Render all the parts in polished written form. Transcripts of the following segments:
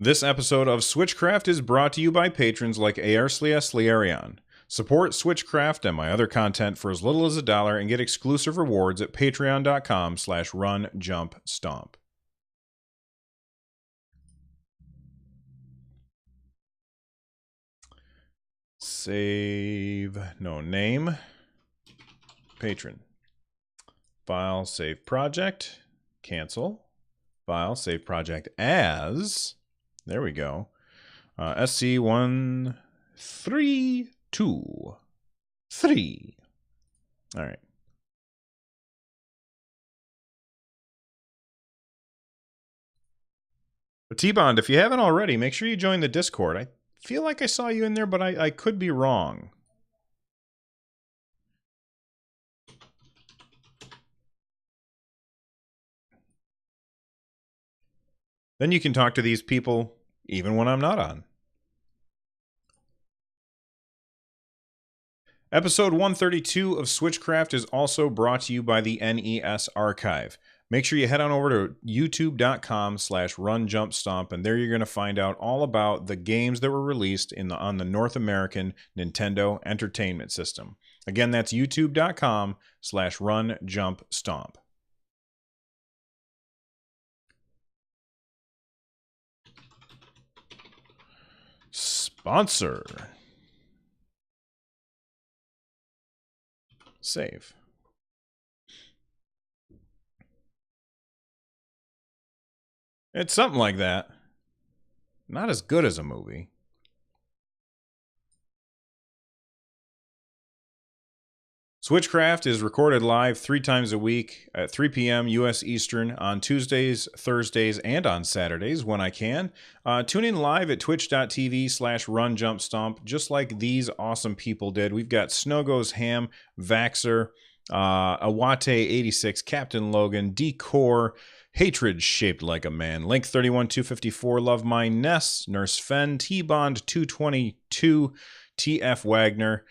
This episode of Switchcraft is brought to you by patrons like Arslias Liarion. Support Switchcraft and my other content for as little as $1 and get exclusive rewards at patreon.com/runjumpstomp. Save, no name, patron. File, save project, cancel. File, save project as, there we go, SC1323. All right. But T-Bond, if you haven't already, make sure you join the Discord. I feel like I saw you in there, but I could be wrong. Then you can talk to these people even when I'm not on. Episode 132 of Switchcraft is also brought to you by the NES Archive. Make sure you head on over to youtube.com/runjumpstomp, and there you're going to find out all about the games that were released on the North American Nintendo Entertainment System. Again, that's youtube.com/runjumpstomp. Sponsor. Save. It's something like that. Not as good as a movie. Switchcraft is recorded live 3 times a week at 3 p.m. U.S. Eastern on Tuesdays, Thursdays, and on Saturdays when I can. Tune in live at twitch.tv/runjumpstomp, just like these awesome people did. We've got Snowgoes Ham, Vaxer, Awate86, Captain Logan, Decor, Hatred Shaped Like a Man, Link 31254, Love My Ness, Nurse Fen, T-Bond 222, TF Wagner.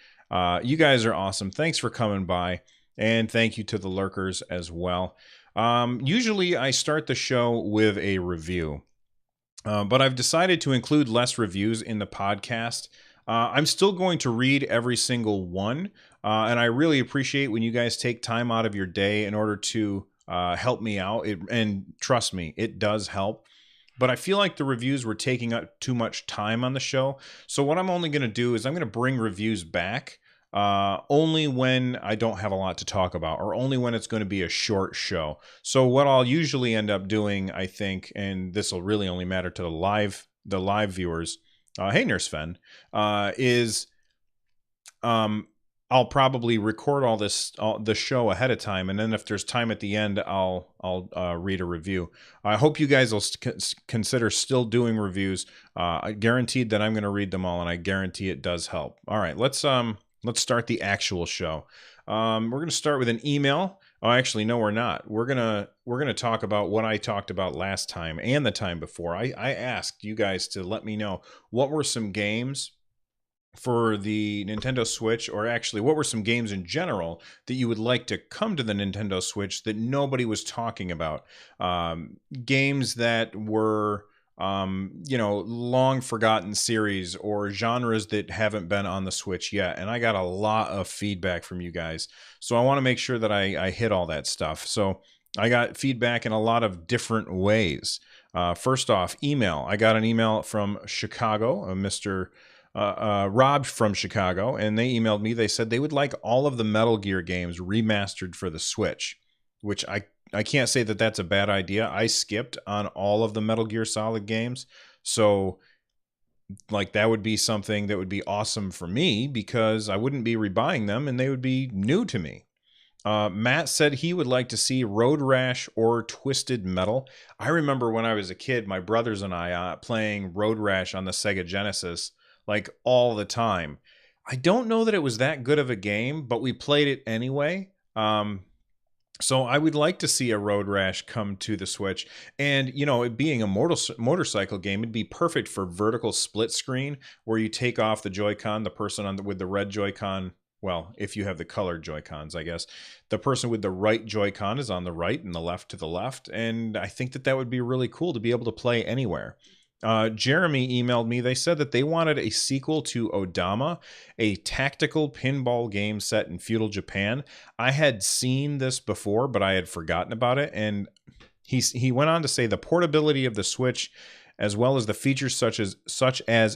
You guys are awesome. Thanks for coming by, and thank you to the lurkers as well. Usually I start the show with a review, but I've decided to include less reviews in the podcast. I'm still going to read every single one, and I really appreciate when you guys take time out of your day in order to help me out. And trust me, it does help. But I feel like the reviews were taking up too much time on the show. So what I'm only going to do is I'm going to bring reviews back only when I don't have a lot to talk about, or only when it's going to be a short show. So what I'll usually end up doing, I think, and this will really only matter to the live viewers, hey Nurse Fen, is I'll probably record all the show ahead of time, and then if there's time at the end, I'll read a review. I hope you guys will consider still doing reviews. I guaranteed that I'm going to read them all, and I guarantee it does help. All right, let's start the actual show. We're going to start with an email. Oh, actually, no, we're not. We're gonna talk about what I talked about last time and the time before. I asked you guys to let me know what were some games for the Nintendo Switch, or actually what were some games in general that you would like to come to the Nintendo Switch that nobody was talking about. Games that were long forgotten series or genres that haven't been on the Switch yet. And I got a lot of feedback from you guys, so I want to make sure that I hit all that stuff. So I got feedback in a lot of different ways. First off, email. I got an email from Chicago, Mr. Rob from Chicago, and they emailed me. They said they would like all of the Metal Gear games remastered for the Switch, which I can't say that that's a bad idea. I skipped on all of the Metal Gear Solid games, so like that would be something that would be awesome for me because I wouldn't be rebuying them and they would be new to me. Matt said he would like to see Road Rash or Twisted Metal. I remember when I was a kid, my brothers and I playing Road Rash on the Sega Genesis like all the time. I don't know that it was that good of a game, but we played it anyway. So I would like to see a Road Rash come to the Switch. And, it being a motorcycle game, it'd be perfect for vertical split screen where you take off the Joy-Con, the person with the red Joy-Con. Well, if you have the colored Joy-Cons, I guess. The person with the right Joy-Con is on the right and the left to the left. And I think that would be really cool to be able to play anywhere. Jeremy emailed me. They said that they wanted a sequel to Odama, a tactical pinball game set in feudal Japan. I had seen this before, but I had forgotten about it. And he went on to say the portability of the Switch, as well as the features such as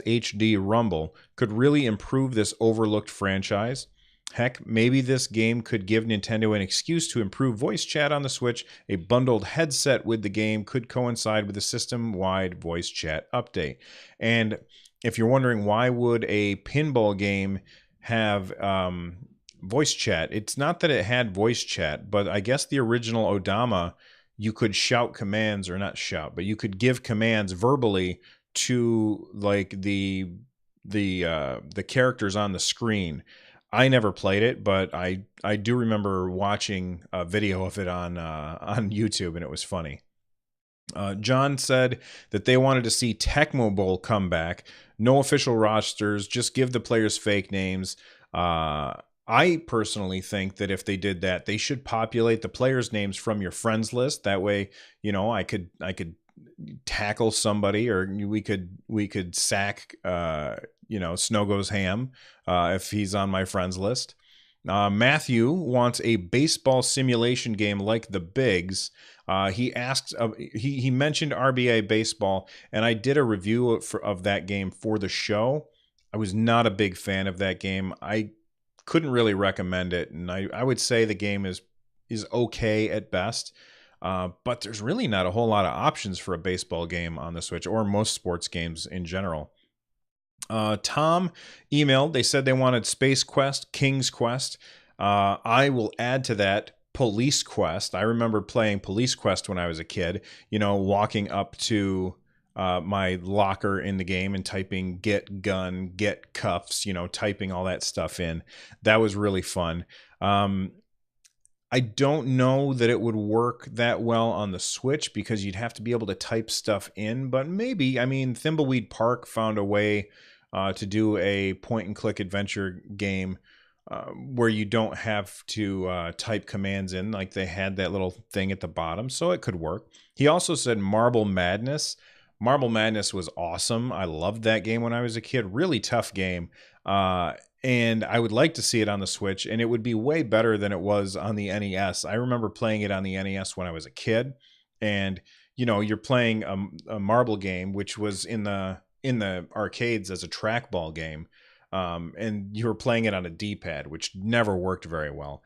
HD Rumble, could really improve this overlooked franchise. Heck, maybe this game could give Nintendo an excuse to improve voice chat on the Switch. A bundled headset with the game could coincide with a system-wide voice chat update. And if you're wondering why would a pinball game have voice chat, it's not that it had voice chat, but I guess the original Odama, you could shout commands, or not shout, but you could give commands verbally to like the characters on the screen. I never played it, but I do remember watching a video of it on YouTube, and it was funny. John said that they wanted to see Tecmo Bowl come back. No official rosters, just give the players fake names. I personally think that if they did that, they should populate the players' names from your friends list. That way, you know, I could tackle somebody, or we could sack Snow Goes Ham if he's on my friends list. Matthew wants a baseball simulation game like the Bigs. He asked, he mentioned RBI baseball, and I did a review of that game for the show. I was not a big fan of that game. I couldn't really recommend it, and I would say the game is okay at best. But there's really not a whole lot of options for a baseball game on the Switch, or most sports games in general. Tom emailed. They said they wanted Space Quest, King's Quest. I will add to that Police Quest. I remember playing Police Quest when I was a kid, walking up to my locker in the game and typing get gun, get cuffs, typing all that stuff in. That was really fun. I don't know that it would work that well on the Switch because you'd have to be able to type stuff in, but maybe. I mean, Thimbleweed Park found a way to do a point-and-click adventure game where you don't have to type commands in. Like, they had that little thing at the bottom, so it could work. He also said Marble Madness. Marble Madness was awesome. I loved that game when I was a kid. Really tough game. And I would like to see it on the Switch, and it would be way better than it was on the NES. I remember playing it on the NES when I was a kid, and you're playing a marble game, which was in the arcades as a trackball game, and you were playing it on a D-pad, which never worked very well.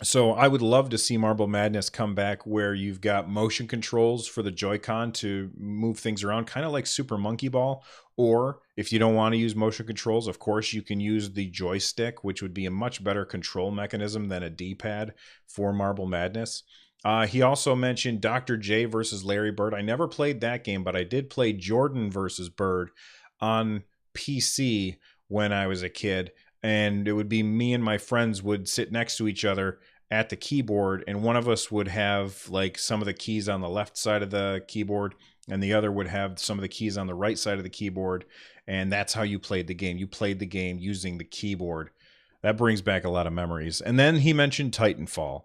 So I would love to see Marble Madness come back where you've got motion controls for the Joy-Con to move things around, kind of like Super Monkey Ball. Or if you don't want to use motion controls, of course, you can use the joystick, which would be a much better control mechanism than a D-pad for Marble Madness. He also mentioned Dr. J versus Larry Bird. I never played that game, but I did play Jordan versus Bird on PC when I was a kid. And it would be me and my friends would sit next to each other at the keyboard, and one of us would have like some of the keys on the left side of the keyboard, and the other would have some of the keys on the right side of the keyboard, and that's how you played the game. You played the game using the keyboard. That brings back a lot of memories. And then he mentioned Titanfall.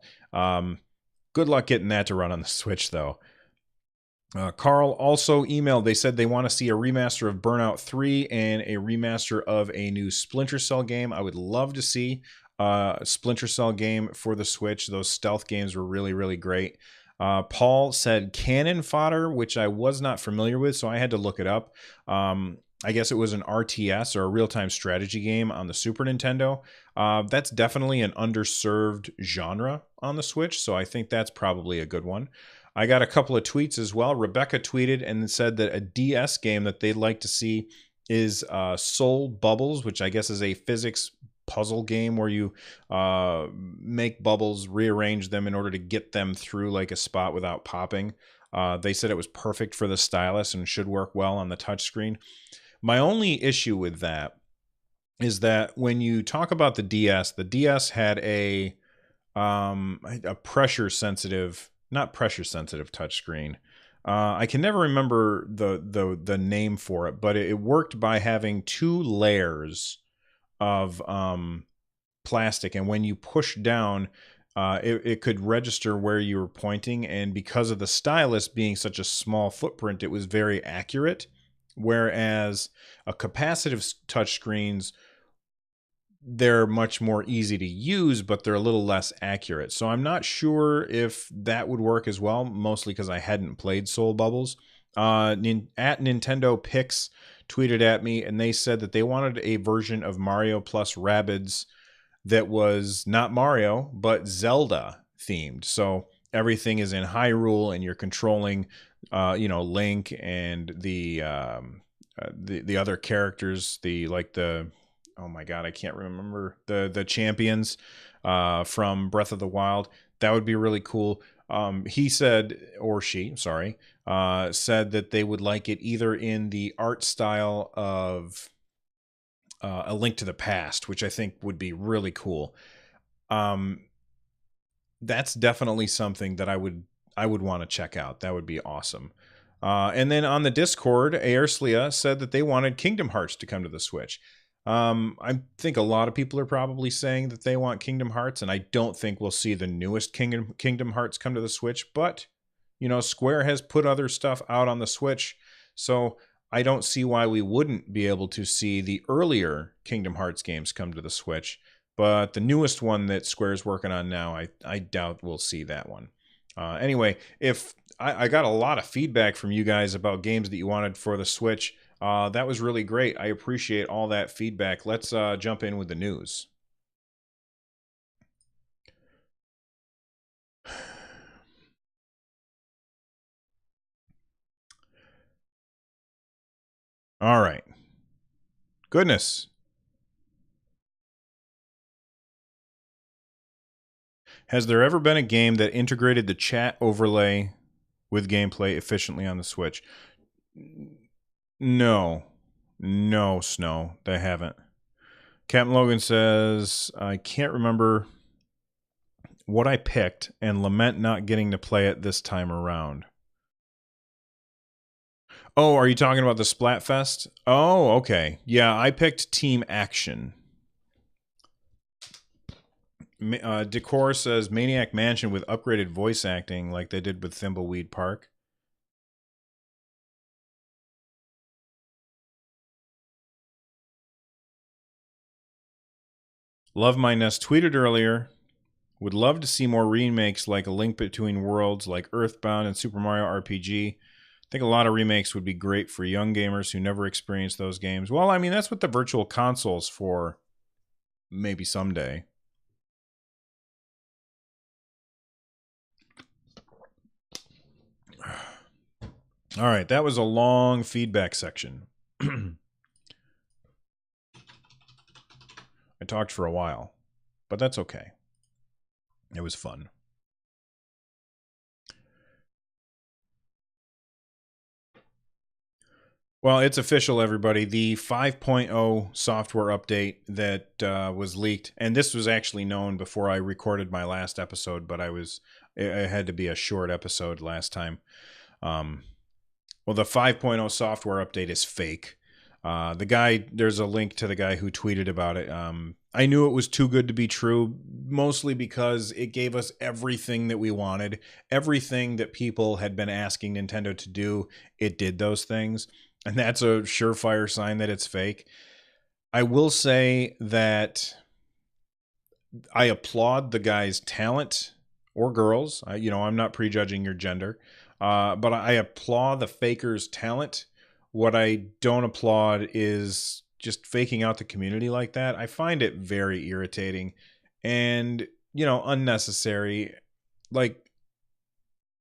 Good luck getting that to run on the Switch, though. Carl also emailed. They said they want to see a remaster of Burnout 3 and a remaster of a new Splinter Cell game. I would love to see a Splinter Cell game for the Switch. Those stealth games were really, really great. Paul said Cannon Fodder, which I was not familiar with, so I had to look it up. I guess it was an RTS, or a real-time strategy game on the Super Nintendo. That's definitely an underserved genre on the Switch, so I think that's probably a good one. I got a couple of tweets as well. Rebecca tweeted and said that a DS game that they'd like to see is Soul Bubbles, which I guess is a physics puzzle game where you make bubbles, rearrange them in order to get them through like a spot without popping. They said it was perfect for the stylus and should work well on the touchscreen. My only issue with that is that when you talk about the DS had a pressure sensitive, not pressure sensitive touchscreen. I can never remember the name for it, but it worked by having two layers of plastic, and when you push down, it could register where you were pointing, and because of the stylus being such a small footprint, it was very accurate. Whereas a capacitive touchscreens, they're much more easy to use, but they're a little less accurate. So I'm not sure if that would work as well, mostly because I hadn't played Soul Bubbles. At Nintendo Pix tweeted at me, and they said that they wanted a version of Mario plus Rabbids that was not Mario, but Zelda themed. So everything is in Hyrule, and you're controlling, Link and the other characters, oh my god, I can't remember the champions from Breath of the Wild. That would be really cool. He said, or she, sorry, said that they would like it either in the art style of A Link to the Past, which I think would be really cool. That's definitely something that I would want to check out. That would be awesome. And then on the Discord, Aerslia said that they wanted Kingdom Hearts to come to the Switch. I think a lot of people are probably saying that they want Kingdom Hearts, and I don't think we'll see the newest Kingdom Hearts come to the Switch, but, Square has put other stuff out on the Switch, so I don't see why we wouldn't be able to see the earlier Kingdom Hearts games come to the Switch, but the newest one that Square's working on now, I doubt we'll see that one. Anyway, if I got a lot of feedback from you guys about games that you wanted for the Switch. That was really great. I appreciate all that feedback. Let's jump in with the news. All right. Goodness. Has there ever been a game that integrated the chat overlay with gameplay efficiently on the Switch? No. No, Snow. They haven't. Captain Logan says, I can't remember what I picked and lament not getting to play it this time around. Oh, are you talking about the Splatfest? Oh, okay. Yeah, I picked Team Action. Decor says Maniac Mansion with upgraded voice acting like they did with Thimbleweed Park. Love My Nest tweeted earlier, would love to see more remakes like A Link Between Worlds, like Earthbound and Super Mario RPG. I think a lot of remakes would be great for young gamers who never experienced those games. Well, I mean, that's what the virtual console's for, maybe someday. All right, that was a long feedback section. I talked for a while, but that's okay. It was fun. Well, it's official, everybody. The 5.0 software update that was leaked, and this was actually known before I recorded my last episode, but it had to be a short episode last time. Well, the 5.0 software update is fake. There's a link to the guy who tweeted about it. I knew it was too good to be true, mostly because it gave us everything that we wanted, everything that people had been asking Nintendo to do. It did those things, and that's a surefire sign that it's fake. I will say that I applaud the guy's talent, or girls. I'm not prejudging your gender, but I applaud the faker's talent. What I don't applaud is just faking out the community like that. I find it very irritating and, unnecessary. Like,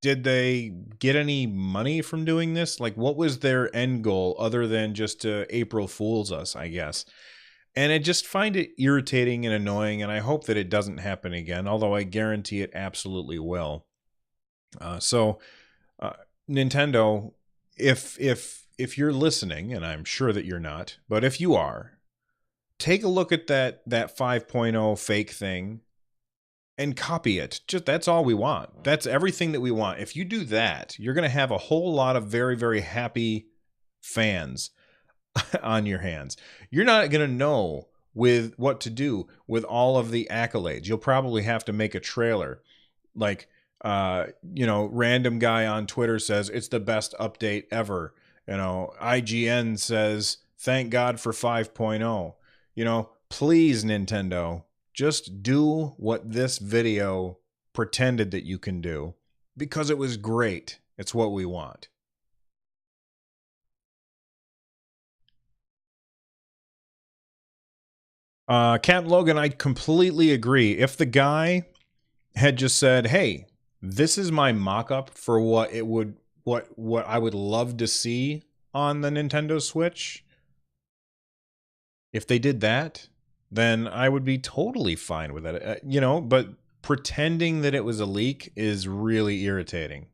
did they get any money from doing this? Like, what was their end goal other than just to April Fools us, I guess? And I just find it irritating and annoying, and I hope that it doesn't happen again, although I guarantee it absolutely will. Nintendo, if you're listening, and I'm sure that you're not, but if you are, take a look at that 5.0 fake thing and copy it. That's all we want. That's everything that we want. If you do that, you're going to have a whole lot of very, very happy fans on your hands. You're not going to know with what to do with all of the accolades. You'll probably have to make a trailer like random guy on Twitter says it's the best update ever. IGN says thank God for 5.0. Please Nintendo, just do what this video pretended that you can do because it was great. It's what we want. Captain Logan, I completely agree. If the guy had just said, "Hey, this is my mock-up for what I would love to see on the Nintendo Switch," if they did that, then I would be totally fine with it. But pretending that it was a leak is really irritating.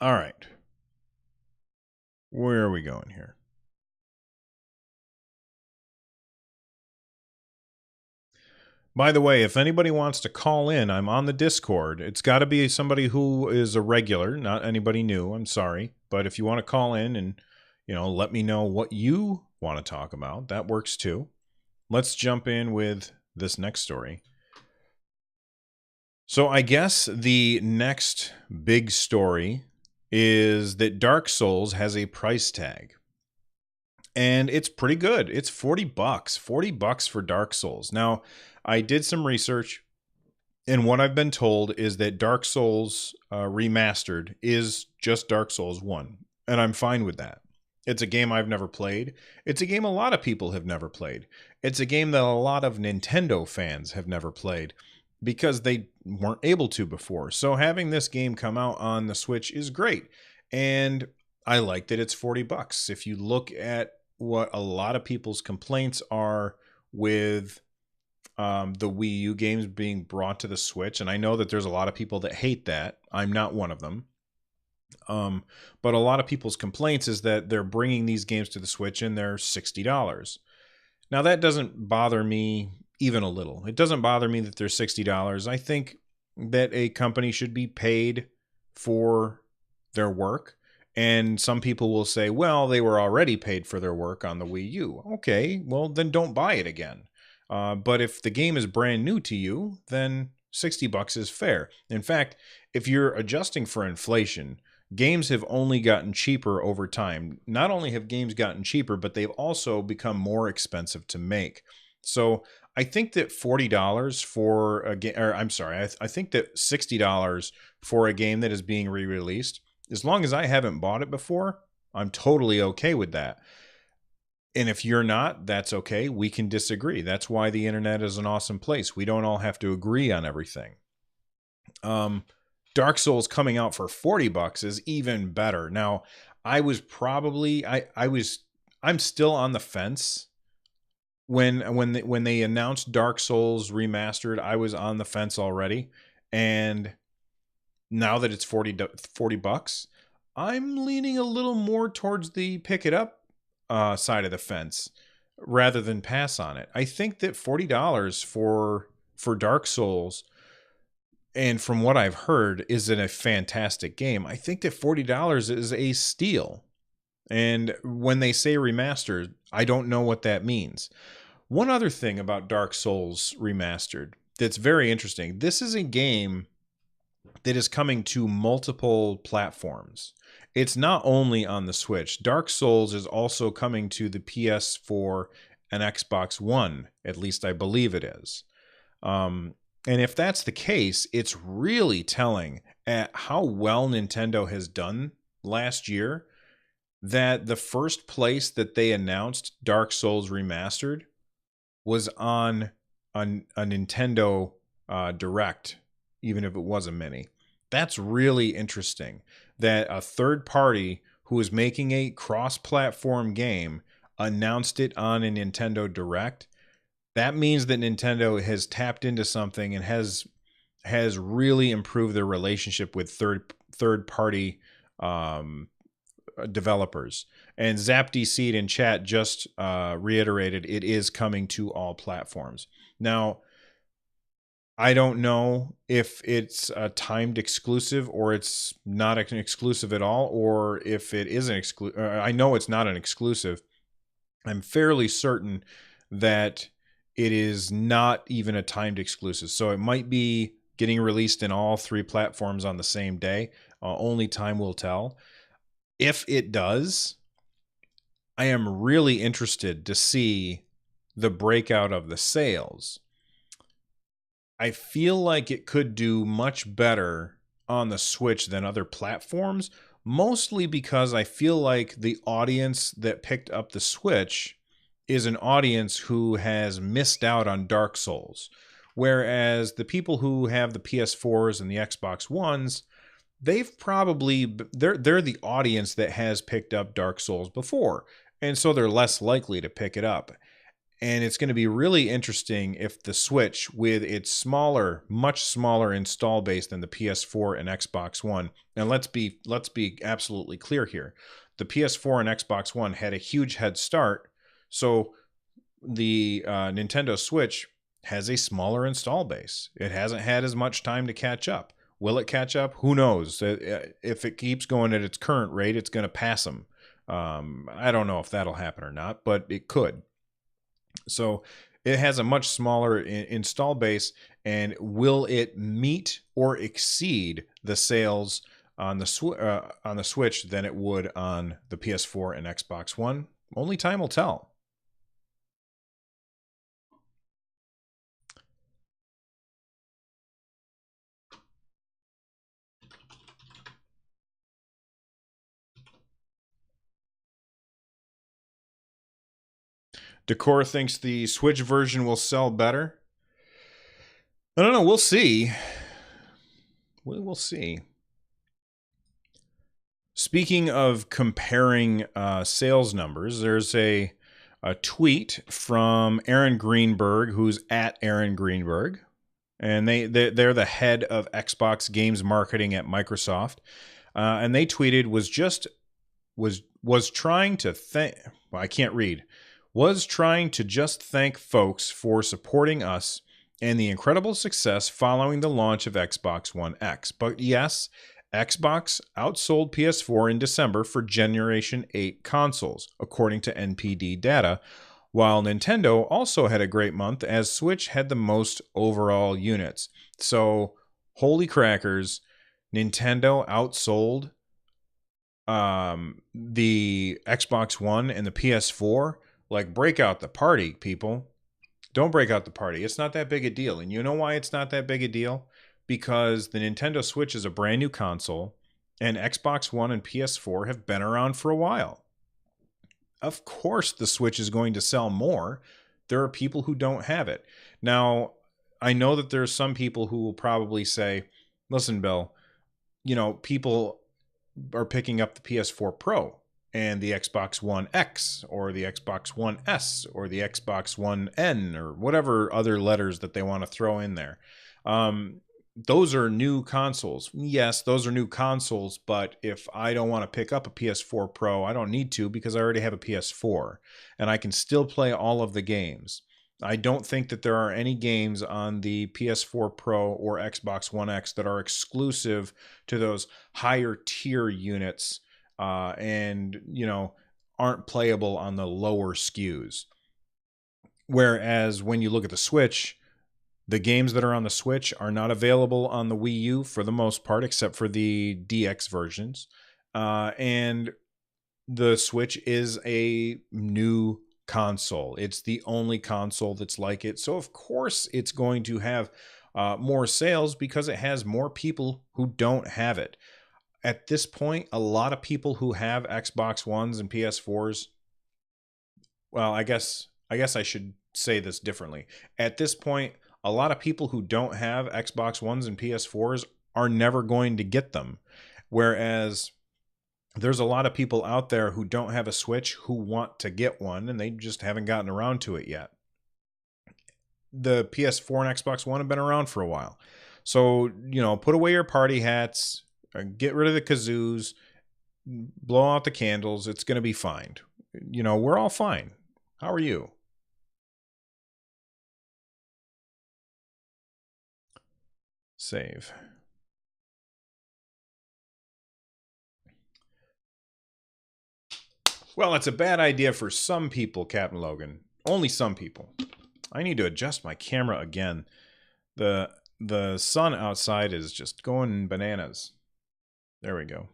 All right. Where are we going here? By the way, if anybody wants to call in, I'm on the Discord. It's got to be somebody who is a regular, not anybody new. I'm sorry. But if you want to call in and, let me know what you want to talk about, that works too. Let's jump in with this next story. So I guess the next big story is that Dark Souls has a price tag. And it's pretty good. It's $40. $40 for Dark Souls. Now, I did some research, and what I've been told is that Dark Souls Remastered is just Dark Souls 1, and I'm fine with that. It's a game I've never played. It's a game a lot of people have never played. It's a game that a lot of Nintendo fans have never played because they weren't able to before. So having this game come out on the Switch is great, and I like that it's $40. If you look at what a lot of people's complaints are with the Wii U games being brought to the Switch, and I know that there's a lot of people that hate that. I'm not one of them. But a lot of people's complaints is that they're bringing these games to the Switch and they're $60. Now that doesn't bother me even a little. It doesn't bother me that they're $60. I think that a company should be paid for their work. And some people will say, well, they were already paid for their work on the Wii U. Okay, well, then don't buy it again. But if the game is brand new to you, then $60 is fair. In fact, if you're adjusting for inflation, games have only gotten cheaper over time. Not only have games gotten cheaper, but they've also become more expensive to make. So I think that $40 for a game, or I'm sorry, I think that $60 for a game that is being re-released, as long as I haven't bought it before, I'm totally okay with that. And if you're not, that's okay. We can disagree. That's why the internet is an awesome place. We don't all have to agree on everything. Dark Souls coming out for $40 is even better. Now, I'm still on the fence. When they announced Dark Souls Remastered, I was on the fence already. And now that it's $40, I'm leaning a little more towards the pick it up side of the fence rather than pass on it. I think that $40 for Dark Souls, and from what I've heard, is a fantastic game. I think that $40 is a steal. And when they say remastered, I don't know what that means. One other thing about Dark Souls Remastered that's very interesting. This is a game that is coming to multiple platforms. It's not only on the Switch. Dark Souls is also coming to the PS4 and Xbox One. At least I believe it is. And if that's the case, it's really telling at how well Nintendo has done last year that the first place that they announced Dark Souls Remastered was on a Nintendo Direct, even if it was a mini. That's really interesting that a third party who is making a cross-platform game announced it on a Nintendo Direct. That means that Nintendo has tapped into something and has really improved their relationship with third-party developers. And ZapDC in chat just reiterated it is coming to all platforms. Now, I don't know if it's a timed exclusive or it's not an exclusive at all, or if it is an exclusive. I know it's not an exclusive. I'm fairly certain that it is not even a timed exclusive. So it might be getting released in all 3 platforms on the same day. Only time will tell. If it does, I am really interested to see the breakout of the sales. I feel like it could do much better on the Switch than other platforms, mostly because I feel like the audience that picked up the Switch is an audience who has missed out on Dark Souls, whereas the people who have the PS4s and the Xbox Ones, they're the audience that has picked up Dark Souls before, and so they're less likely to pick it up. And it's going to be really interesting if the Switch, with its much smaller install base than the PS4 and Xbox One, and let's be absolutely clear here, the PS4 and Xbox One had a huge head start, so the Nintendo Switch has a smaller install base. It hasn't had as much time to catch up. Will it catch up? Who knows? If it keeps going at its current rate, it's going to pass them. I don't know if that'll happen or not, but it could. So it has a much smaller install base, and will it meet or exceed the sales on the Switch than it would on the PS4 and Xbox One? Only time will tell. Decor thinks the Switch version will sell better. I don't know. We'll see. We'll see. Speaking of comparing sales numbers, there's a tweet from Aaron Greenberg, who's at Aaron Greenberg, and they're the head of Xbox games marketing at Microsoft, and they tweeted was trying to thank. Well, I can't read. Was trying to just thank folks for supporting us and the incredible success following the launch of Xbox One X. But yes, Xbox outsold PS4 in December for Generation 8 consoles, according to NPD data, while Nintendo also had a great month as Switch had the most overall units. So, holy crackers, Nintendo outsold the Xbox One and the PS4. Like, break out the party, people. Don't break out the party. It's not that big a deal. And you know why it's not that big a deal? Because the Nintendo Switch is a brand new console, and Xbox One and PS4 have been around for a while. Of course, the Switch is going to sell more. There are people who don't have it. Now, I know that there are some people who will probably say, listen, Bill, people are picking up the PS4 Pro and the Xbox One X or the Xbox One S or the Xbox One N or whatever other letters that they want to throw in there. Those are new consoles. Yes, those are new consoles, but if I don't want to pick up a PS4 Pro, I don't need to because I already have a PS4 and I can still play all of the games. I don't think that there are any games on the PS4 Pro or Xbox One X that are exclusive to those higher tier units and aren't playable on the lower SKUs. Whereas when you look at the Switch, the games that are on the Switch are not available on the Wii U for the most part, except for the DX versions. And the Switch is a new console. It's the only console that's like it. So, of course, it's going to have more sales because it has more people who don't have it. At this point, a lot of people who have Xbox Ones and PS4s, well, I guess I should say this differently. At this point, a lot of people who don't have Xbox Ones and PS4s are never going to get them. Whereas there's a lot of people out there who don't have a Switch who want to get one, and they just haven't gotten around to it yet. The PS4 and Xbox One have been around for a while. So, put away your party hats, Get rid of the kazoos, blow out the candles. It's going to be fine. We're all fine. How are you? Save. Well, it's a bad idea for some people, Captain Logan. Only some people. I need to adjust my camera again. The sun outside is just going bananas. There we go.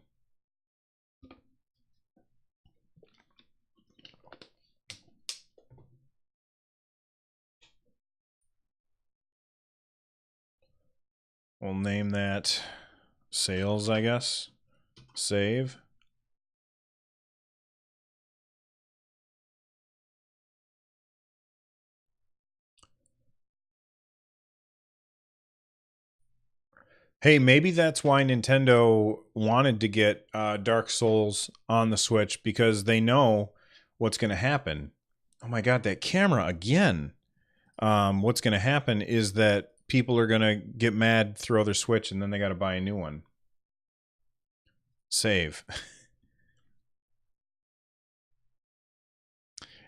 We'll name that sales, I guess. Save. Hey, maybe that's why Nintendo wanted to get Dark Souls on the Switch, because they know what's going to happen. Oh my God, that camera again. What's going to happen is that people are going to get mad, throw their Switch, and then they got to buy a new one. Save.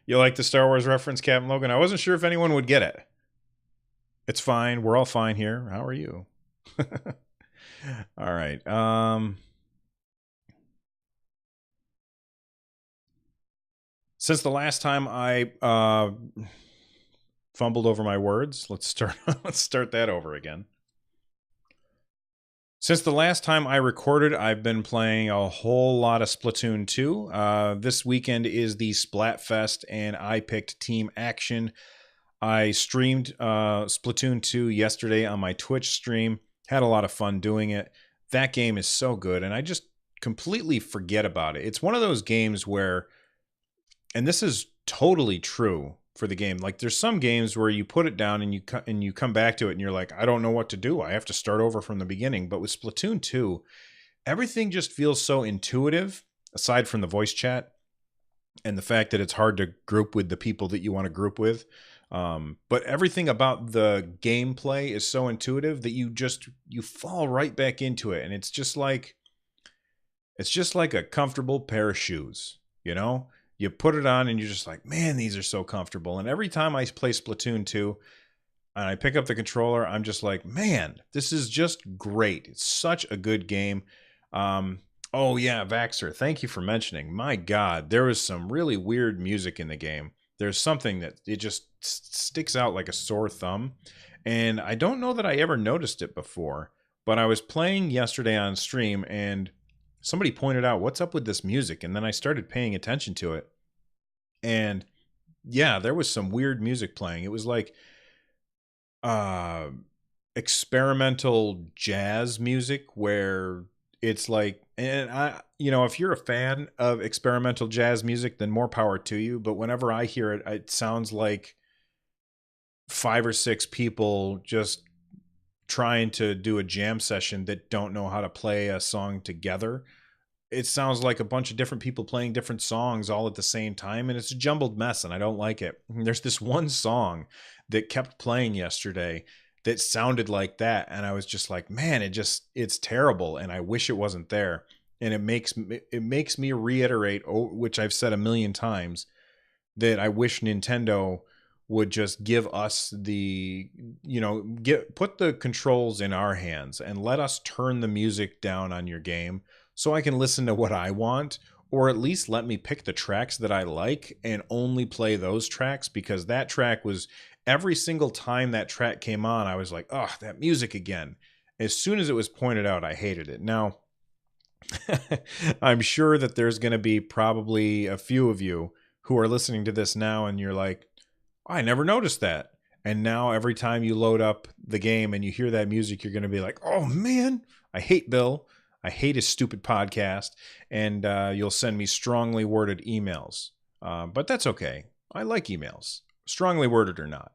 You like the Star Wars reference, Captain Logan? I wasn't sure if anyone would get it. It's fine. We're all fine here. How are you? All right. Since the last time I fumbled over my words, let's start that over again. Since the last time I recorded, I've been playing a whole lot of Splatoon 2. This weekend is the Splatfest, and I picked Team Action. I streamed Splatoon 2 yesterday on my Twitch stream. Had a lot of fun doing it. That game is so good, and I just completely forget about it. It's one of those games where, and this is totally true for the game, like there's some games where you put it down and you come back to it and you're like, I don't know what to do. I have to start over from the beginning. But with Splatoon 2, everything just feels so intuitive, aside from the voice chat and the fact that it's hard to group with the people that you want to group with. But everything about the gameplay is so intuitive that you fall right back into it. And it's just like a comfortable pair of shoes, You put it on and you're just like, man, these are so comfortable. And every time I play Splatoon 2 and I pick up the controller, I'm just like, man, this is just great. It's such a good game. Oh yeah, Vaxxer, thank you for mentioning. My God, there was some really weird music in the game. There's something that it just sticks out like a sore thumb. And I don't know that I ever noticed it before, but I was playing yesterday on stream and somebody pointed out, what's up with this music? And then I started paying attention to it. And yeah, there was some weird music playing. It was like experimental jazz music where it's like, and if you're a fan of experimental jazz music, then more power to you. But whenever I hear it, it sounds like 5 or 6 people just trying to do a jam session that don't know how to play a song together. It sounds like a bunch of different people playing different songs all at the same time, and it's a jumbled mess, and I don't like it. There's this one song that kept playing yesterday that sounded like that, and I was just like, man, it's terrible, and I wish it wasn't there. And it makes me reiterate, which I've said a million times, that I wish Nintendo would just give us put the controls in our hands and let us turn the music down on your game so I can listen to what I want, or at least let me pick the tracks that I like and only play those tracks, because that track was, every single time that track came on, I was like, oh, that music again. As soon as it was pointed out, I hated it. Now, I'm sure that there's going to be probably a few of you who are listening to this now and you're like, I never noticed that. And now every time you load up the game and you hear that music, you're going to be like, oh man, I hate Bill. I hate his stupid podcast. And you'll send me strongly worded emails. But that's okay. I like emails, strongly worded or not.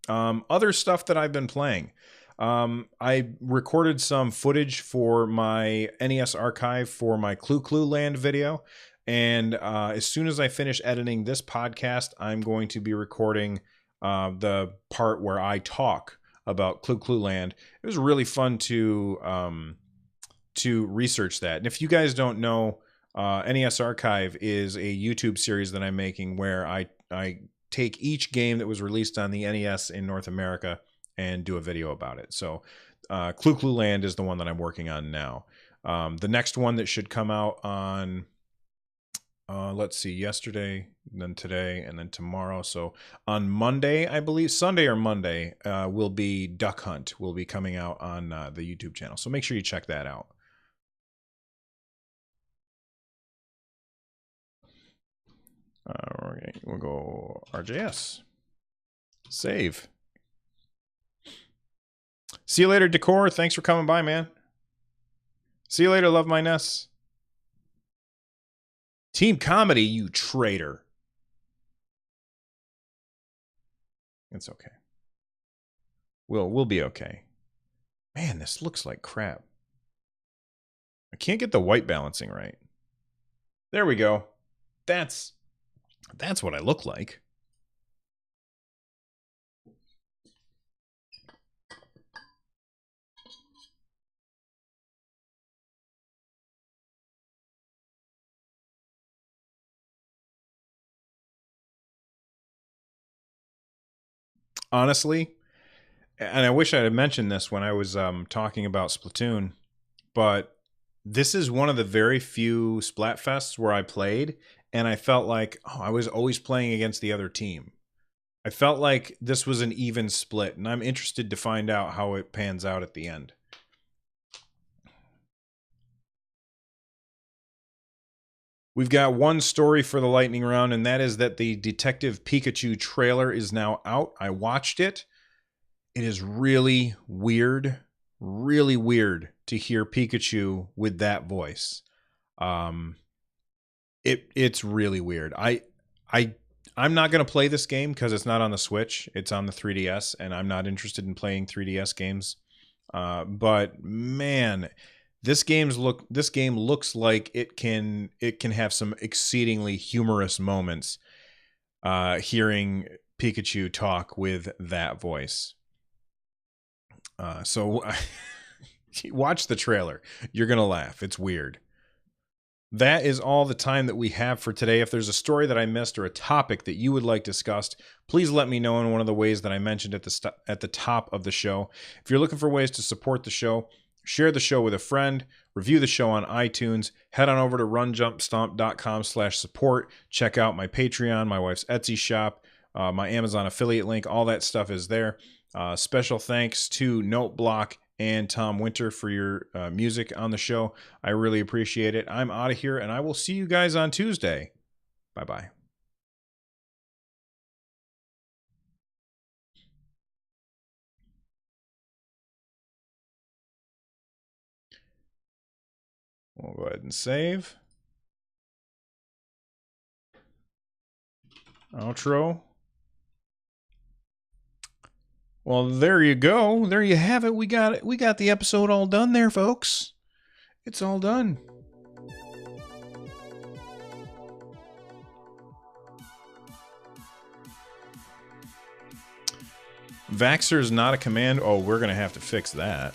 Other stuff that I've been playing. I recorded some footage for my NES archive for my Clue Land video. And as soon as I finish editing this podcast, I'm going to be recording the part where I talk about Clue Land. It was really fun to to research that. And if you guys don't know, NES Archive is a YouTube series that I'm making where I take each game that was released on the NES in North America and do a video about it. So Clue Clue Land is the one that I'm working on now. The next one that should come out on, let's see, yesterday, then today, and then tomorrow. So on Monday, I believe, Sunday or Monday, will be Duck Hunt will be coming out on the YouTube channel. So make sure you check that out. Okay, we'll go RJS. Save. See you later, Decor. Thanks for coming by, man. See you later, Love My Ness. Team Comedy, you traitor. It's okay. We'll be okay. Man, this looks like crap. I can't get the white balancing right. There we go. That's what I look like. Honestly, and I wish I had mentioned this when I was talking about Splatoon, but this is one of the very few Splatfests where I played, and I felt like I was always playing against the other team. I felt like this was an even split, and I'm interested to find out how it pans out at the end. We've got one story for the lightning round, and that is that the Detective Pikachu trailer is now out. I watched it. It is really weird to hear Pikachu with that voice. It's really weird. I'm not going to play this game because it's not on the Switch. It's on the 3DS, and I'm not interested in playing 3DS games. But man, this game looks like it can have some exceedingly humorous moments. Hearing Pikachu talk with that voice. So watch the trailer. You're gonna laugh. It's weird. That is all the time that we have for today. If there's a story that I missed or a topic that you would like discussed, please let me know in one of the ways that I mentioned at the top of the show. If you're looking for ways to support the show, share the show with a friend, review the show on iTunes, head on over to runjumpstomp.com/support. Check out my Patreon, my wife's Etsy shop, my Amazon affiliate link. All that stuff is there. Special thanks to Noteblock and Tom Winter for your music on the show. I really appreciate it. I'm out of here, and I will see you guys on Tuesday. Bye-bye. We'll go ahead and save. Outro. Well, there you go. There you have it. We got it. We got the episode all done there, folks. It's all done. Vaxxer is not a command. Oh, we're going to have to fix that.